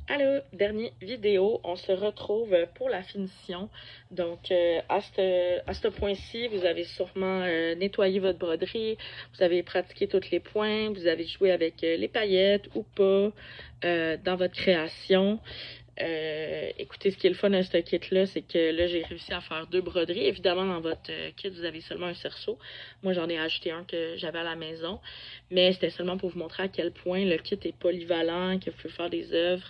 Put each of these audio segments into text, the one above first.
Allô, dernière vidéo, on se retrouve pour la finition. Donc, à ce point-ci, vous avez sûrement nettoyé votre broderie, vous avez pratiqué tous les points, vous avez joué avec les paillettes ou pas dans votre création. Écoutez, ce qui est le fun de ce kit-là, c'est que là, j'ai réussi à faire 2 broderies. Évidemment, dans votre kit, vous avez seulement un cerceau. Moi, j'en ai ajouté un que j'avais à la maison. Mais c'était seulement pour vous montrer à quel point le kit est polyvalent, que vous pouvez faire des œuvres.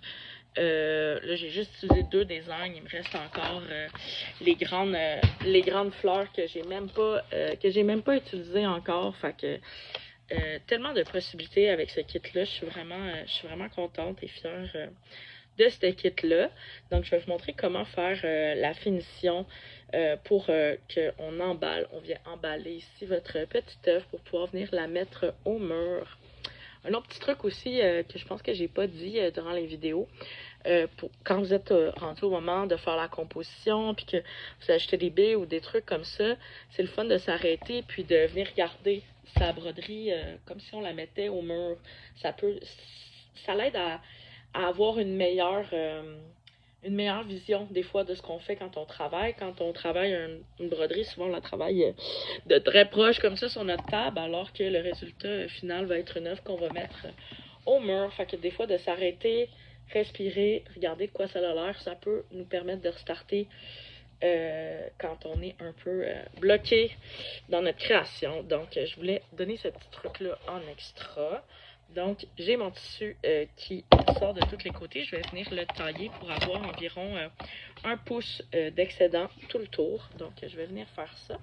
Là, j'ai juste utilisé 2 designs. Il me reste encore les grandes fleurs que j'ai même pas utilisées encore. Fait que tellement de possibilités avec ce kit-là. Je suis vraiment contente et fière de ce kit-là. Donc, je vais vous montrer comment faire la finition pour qu'on emballe. On vient emballer ici votre petite œuvre pour pouvoir venir la mettre au mur. Un autre petit truc aussi que je pense que j'ai pas dit durant les vidéos, quand vous êtes rendu au moment de faire la composition, puis que vous achetez des baies ou des trucs comme ça, c'est le fun de s'arrêter puis de venir regarder sa broderie comme si on la mettait au mur. Ça l'aide à avoir une meilleure vision des fois de ce qu'on fait quand on travaille. Quand on travaille une broderie, souvent on la travaille de très proche comme ça sur notre table, alors que le résultat final va être une œuvre qu'on va mettre au mur. Fait que des fois de s'arrêter, respirer, regarder de quoi ça a l'air, ça peut nous permettre de restarter quand on est un peu bloqué dans notre création. Donc, je voulais donner ce petit truc-là en extra. Donc, j'ai mon tissu qui sort de tous les côtés. Je vais venir le tailler pour avoir environ 1 pouce d'excédent tout le tour. Donc, je vais venir faire ça.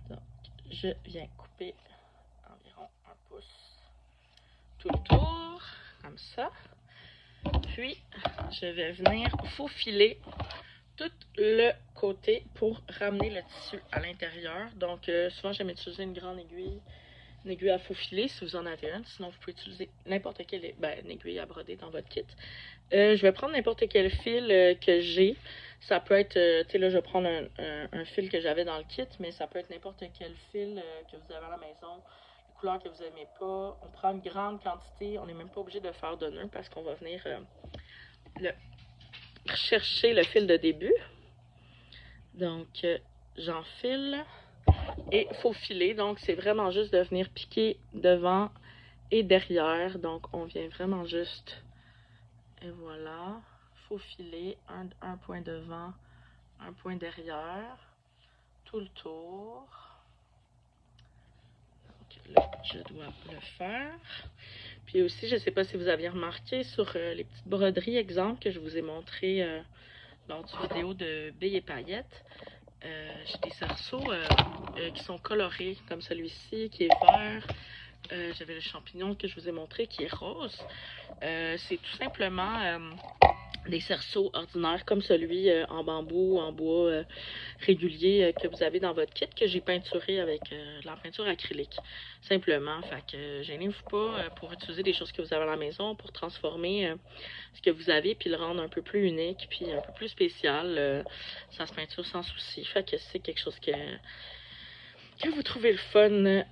Donc, je viens couper environ 1 pouce tout le tour, comme ça. Puis, je vais venir faufiler tout le côté pour ramener le tissu à l'intérieur. Donc, souvent, j'aime utiliser une grande aiguille, une aiguille à faufiler si vous en avez une. Sinon, vous pouvez utiliser n'importe quelle une aiguille à broder dans votre kit. Je vais prendre n'importe quel fil que j'ai. Ça peut être, tu sais, là, je vais prendre un fil que j'avais dans le kit, mais ça peut être n'importe quel fil que vous avez à la maison, les couleurs que vous n'aimez pas. On prend une grande quantité. On n'est même pas obligé de faire de nœuds parce qu'on va venir chercher le fil de début. Donc, j'enfile et faufiler. Donc, c'est vraiment juste de venir piquer devant et derrière. Donc, on vient vraiment juste, et voilà, faufiler un point devant, un point derrière, tout le tour. Donc, là, je dois le faire. Puis aussi, je ne sais pas si vous aviez remarqué sur les petites broderies, exemple, que je vous ai montré lors du vidéo de billes et paillettes. J'ai des cerceaux qui sont colorés, comme celui-ci, qui est vert. J'avais le champignon que je vous ai montré, qui est rose. C'est tout simplement des cerceaux ordinaires, comme celui en bambou, en bois régulier que vous avez dans votre kit, que j'ai peinturé avec de la peinture acrylique. Simplement, fait que gênez-vous pas pour utiliser des choses que vous avez à la maison, pour transformer ce que vous avez, puis le rendre un peu plus unique, puis un peu plus spécial. Ça se peinture sans souci. Fait que c'est quelque chose que vous trouvez le fun,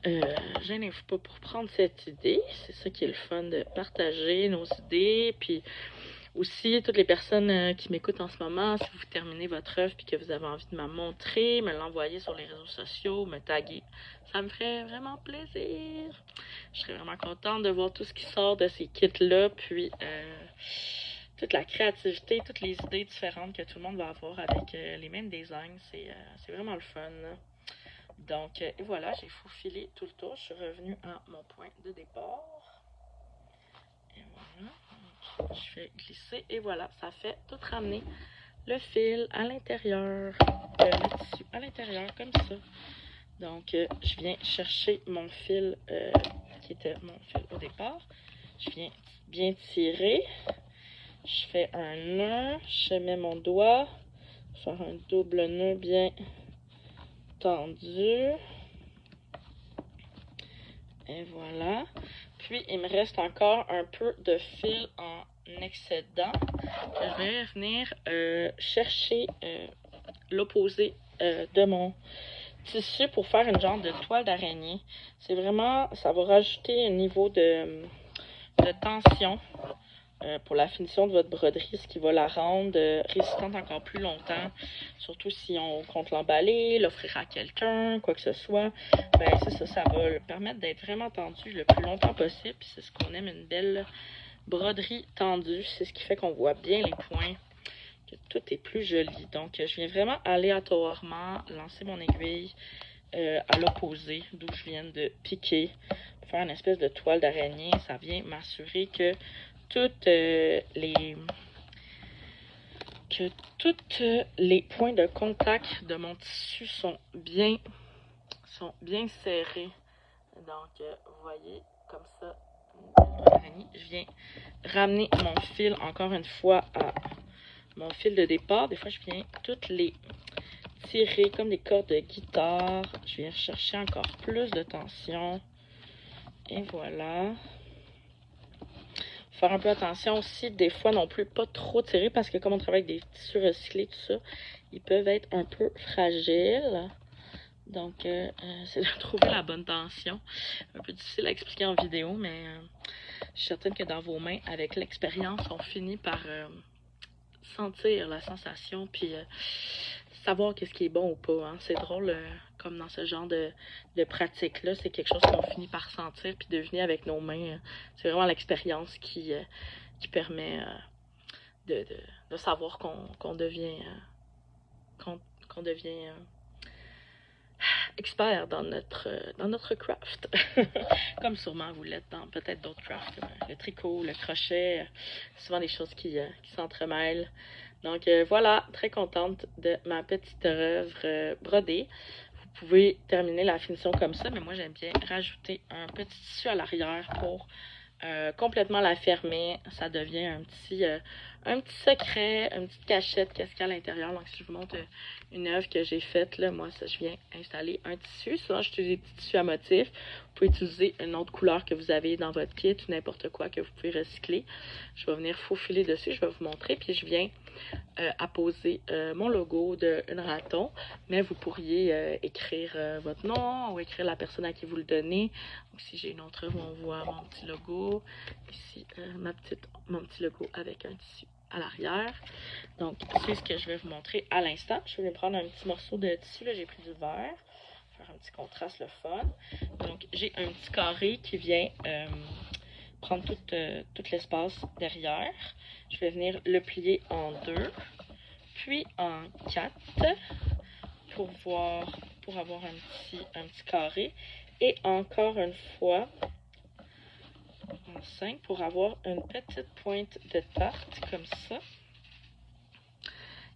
gênez-vous pas pour prendre cette idée. C'est ça qui est le fun, de partager nos idées. Puis aussi, toutes les personnes qui m'écoutent en ce moment, si vous terminez votre œuvre et que vous avez envie de me montrer, me l'envoyer sur les réseaux sociaux, me taguer, ça me ferait vraiment plaisir. Je serais vraiment contente de voir tout ce qui sort de ces kits-là, puis toute la créativité, toutes les idées différentes que tout le monde va avoir avec les mêmes designs. C'est vraiment le fun. Donc, et voilà, j'ai faufilé tout le tour. Je suis revenue à mon point de départ. Et voilà. Donc, je fais glisser et voilà, ça fait tout ramener le fil à l'intérieur, le tissu à l'intérieur, comme ça. Donc, je viens chercher mon fil qui était mon fil au départ. Je viens bien tirer. Je fais un nœud. Je mets mon doigt. Faire un double nœud bien tendu. Et voilà. Puis, il me reste encore un peu de fil en excédent. Je vais venir chercher l'opposé de mon tissu pour faire une genre de toile d'araignée. C'est vraiment, ça va rajouter un niveau de tension pour la finition de votre broderie, ce qui va la rendre résistante encore plus longtemps. Surtout si on compte l'emballer, l'offrir à quelqu'un, quoi que ce soit. Ben c'est ça, ça va le permettre d'être vraiment tendu le plus longtemps possible. Puis c'est ce qu'on aime, une belle broderie tendue. C'est ce qui fait qu'on voit bien les points, que tout est plus joli. Donc je viens vraiment aléatoirement lancer mon aiguille à l'opposé d'où je viens de piquer, pour faire une espèce de toile d'araignée. Ça vient m'assurer que toutes les points de contact de mon tissu sont bien serrés. Donc, vous voyez, comme ça, je viens ramener mon fil encore une fois à mon fil de départ. Des fois, je viens toutes les tirer comme des cordes de guitare. Je viens chercher encore plus de tension. Et voilà. Faire un peu attention aussi, des fois non plus, pas trop tirer, parce que comme on travaille avec des tissus recyclés, tout ça, ils peuvent être un peu fragiles. Donc, c'est de trouver la bonne tension. Un peu difficile à expliquer en vidéo, mais je suis certaine que dans vos mains, avec l'expérience, on finit par sentir la sensation, puis savoir qu'est-ce qui est bon ou pas. Hein. C'est drôle, comme dans ce genre de pratique-là, c'est quelque chose qu'on finit par sentir puis deviner avec nos mains. C'est vraiment l'expérience qui permet de savoir qu'on devient, qu'on devient expert dans notre craft. Comme sûrement vous l'êtes dans peut-être d'autres crafts, comme le tricot, le crochet, souvent des choses qui s'entremêlent. Donc voilà, très contente de ma petite œuvre brodée. Vous pouvez terminer la finition comme ça, mais moi j'aime bien rajouter un petit tissu à l'arrière pour complètement la fermer. Ça devient un petit secret, une petite cachette, qu'est-ce qu'il y a à l'intérieur. Donc si je vous montre une œuvre que j'ai faite, là, moi ça, je viens installer un tissu. Souvent j'utilise des petits tissus à motifs. Vous pouvez utiliser une autre couleur que vous avez dans votre kit ou n'importe quoi que vous pouvez recycler. Je vais venir faufiler dessus, je vais vous montrer, puis je viens apposer mon logo d'une raton, mais vous pourriez écrire votre nom ou écrire la personne à qui vous le donnez. Donc, si j'ai une autre œuvre, on voit mon petit logo. Ici, mon petit logo avec un tissu à l'arrière. Donc, c'est ce que je vais vous montrer à l'instant. Je vais prendre un petit morceau de tissu. Là, j'ai pris du vert. Faire un petit contraste, le fun. Donc, j'ai un petit carré qui vient prendre tout l'espace derrière. Je vais venir le plier en 2, puis en 4 pour avoir un petit carré. Et encore une fois en 5 pour avoir une petite pointe de tarte comme ça.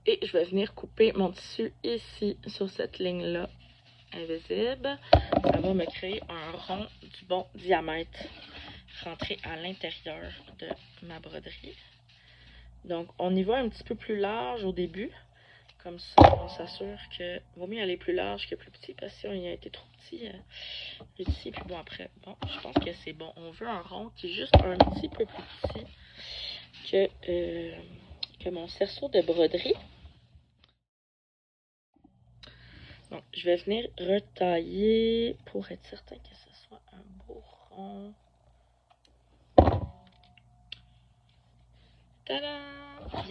Et je vais venir couper mon tissu ici sur cette ligne-là invisible. Ça va me créer un rond du bon diamètre rentré à l'intérieur de ma broderie. Donc, on y va un petit peu plus large au début. Comme ça, on s'assure que vaut mieux aller plus large que plus petit, parce que si on y a été trop petit, ici, puis bon, après, bon, je pense que c'est bon. On veut un rond qui est juste un petit peu plus petit que mon cerceau de broderie. Donc, je vais venir retailler pour être certain que ce soit un beau rond. Tadam!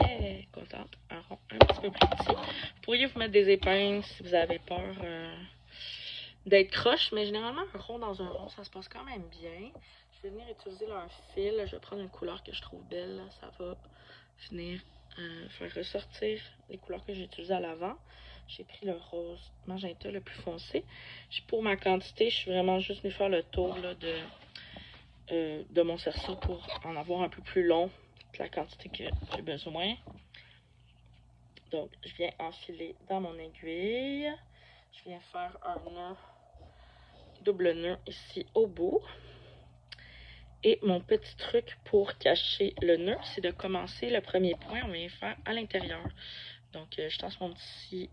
Yeah! Contente. Un rond un petit peu plus petit. Vous pourriez vous mettre des épingles si vous avez peur d'être croche, mais généralement, un rond dans un rond, ça se passe quand même bien. Je vais venir utiliser là, un fil. Je vais prendre une couleur que je trouve belle. Là. Ça va venir faire ressortir les couleurs que j'ai utilisées à l'avant. J'ai pris le rose magenta le plus foncé. Pour ma quantité, je suis vraiment juste venue faire le tour là, de mon cerceau pour en avoir un peu plus long la quantité que j'ai besoin. Donc, je viens enfiler dans mon aiguille. Je viens faire un nœud, double nœud ici au bout. Et mon petit truc pour cacher le nœud, c'est de commencer le premier point, on vient faire à l'intérieur. Donc, je tasse mon petit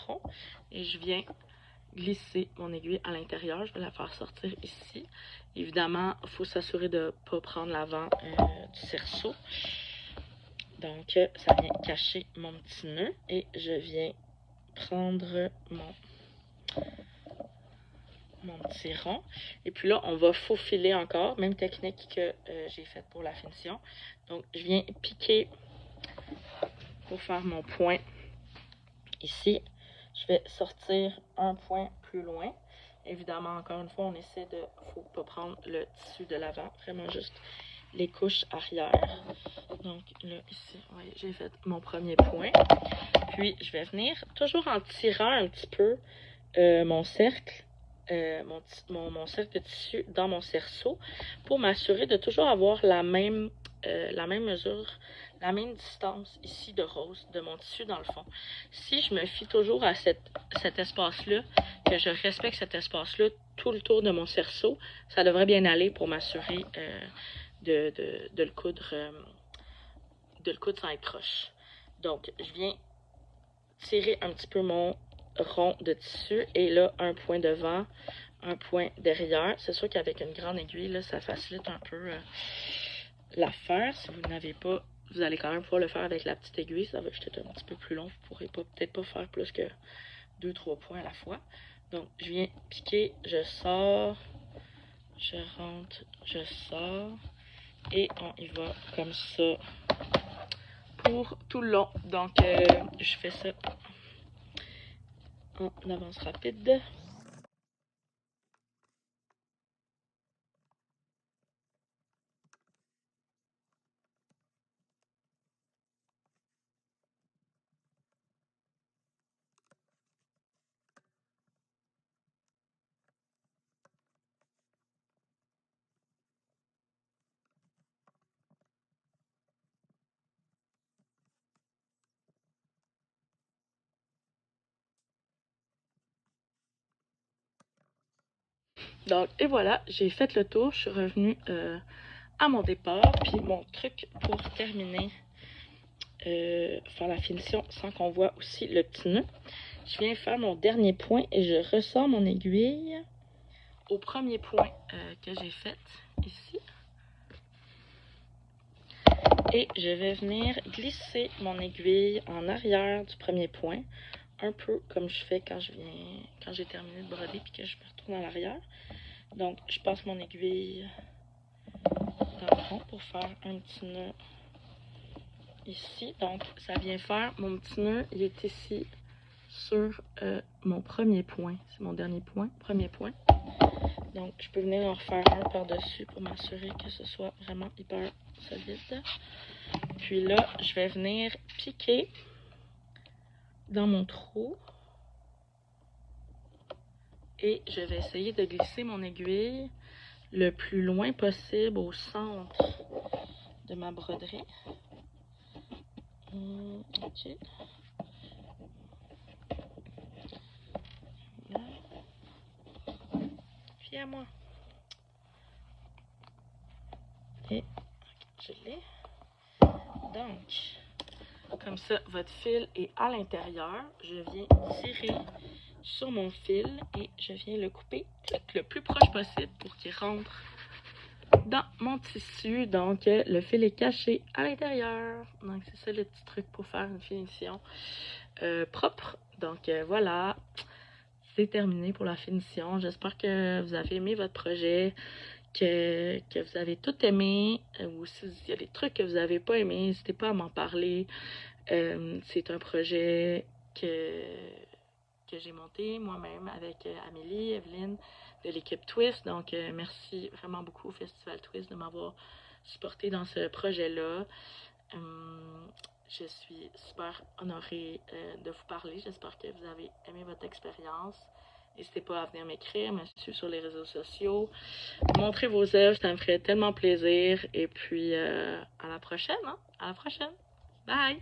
rond et je viens glisser mon aiguille à l'intérieur. Je vais la faire sortir ici. Évidemment, il faut s'assurer de ne pas prendre l'avant du cerceau. Donc, ça vient cacher mon petit nœud et je viens prendre mon mon petit rond. Et puis là, on va faufiler encore, même technique que j'ai faite pour la finition. Donc, je viens piquer pour faire mon point. Ici, je vais sortir un point plus loin. Évidemment, encore une fois, on essaie de... faut pas prendre le tissu de l'avant, vraiment juste les couches arrière. Donc là, ici, ouais, j'ai fait mon premier point. Puis, je vais venir toujours en tirant un petit peu mon cercle, mon cercle de tissu dans mon cerceau pour m'assurer de toujours avoir la même mesure, la même distance ici de rose de mon tissu dans le fond. Si je me fie toujours à cet espace-là, que je respecte cet espace-là tout le tour de mon cerceau, ça devrait bien aller pour m'assurer de le coudre sans être croche. Donc, je viens tirer un petit peu mon rond de tissu et là, un point devant, un point derrière. C'est sûr qu'avec une grande aiguille, là, ça facilite un peu l'affaire. Si vous n'avez pas, vous allez quand même pouvoir le faire avec la petite aiguille. Ça va juste être un petit peu plus long. Vous ne pourrez peut-être pas faire plus que 2-3 points à la fois. Donc, je viens piquer, je sors, je rentre, je sors. Et on y va comme ça pour tout le long. Donc, je fais ça en avance rapide. Donc, et voilà, j'ai fait le tour. Je suis revenue à mon départ. Puis mon truc pour terminer, faire la finition sans qu'on voit aussi le petit nœud. Je viens faire mon dernier point et je ressors mon aiguille au premier point que j'ai fait ici. Et je vais venir glisser mon aiguille en arrière du premier point, un peu comme je fais quand j'ai terminé de broder puis que je me retourne à l'arrière. Donc, je passe mon aiguille dans le fond pour faire un petit nœud ici. Donc, ça vient faire mon petit nœud, il est ici sur mon premier point. C'est mon dernier point, premier point. Donc, je peux venir en refaire un par-dessus pour m'assurer que ce soit vraiment hyper solide. Puis là, je vais venir piquer dans mon trou. Et je vais essayer de glisser mon aiguille le plus loin possible au centre de ma broderie. Ok. Là. Puis à moi. Et je l'ai. Donc, comme ça, votre fil est à l'intérieur. Je viens tirer sur mon fil et je viens le couper le plus proche possible pour qu'il rentre dans mon tissu. Donc, le fil est caché à l'intérieur. Donc, c'est ça le petit truc pour faire une finition propre. Donc, voilà. C'est terminé pour la finition. J'espère que vous avez aimé votre projet, que vous avez tout aimé, ou s'il y a des trucs que vous n'avez pas aimé, n'hésitez pas à m'en parler. C'est un projet que j'ai monté moi-même avec Amélie, Evelyne, de l'équipe Twist. Donc, merci vraiment beaucoup au Festival Twist de m'avoir supporté dans ce projet-là. Je suis super honorée de vous parler. J'espère que vous avez aimé votre expérience. N'hésitez pas à venir m'écrire, me suivre sur les réseaux sociaux. Montrez vos œuvres, ça me ferait tellement plaisir. Et puis, à la prochaine, hein? À la prochaine. Bye!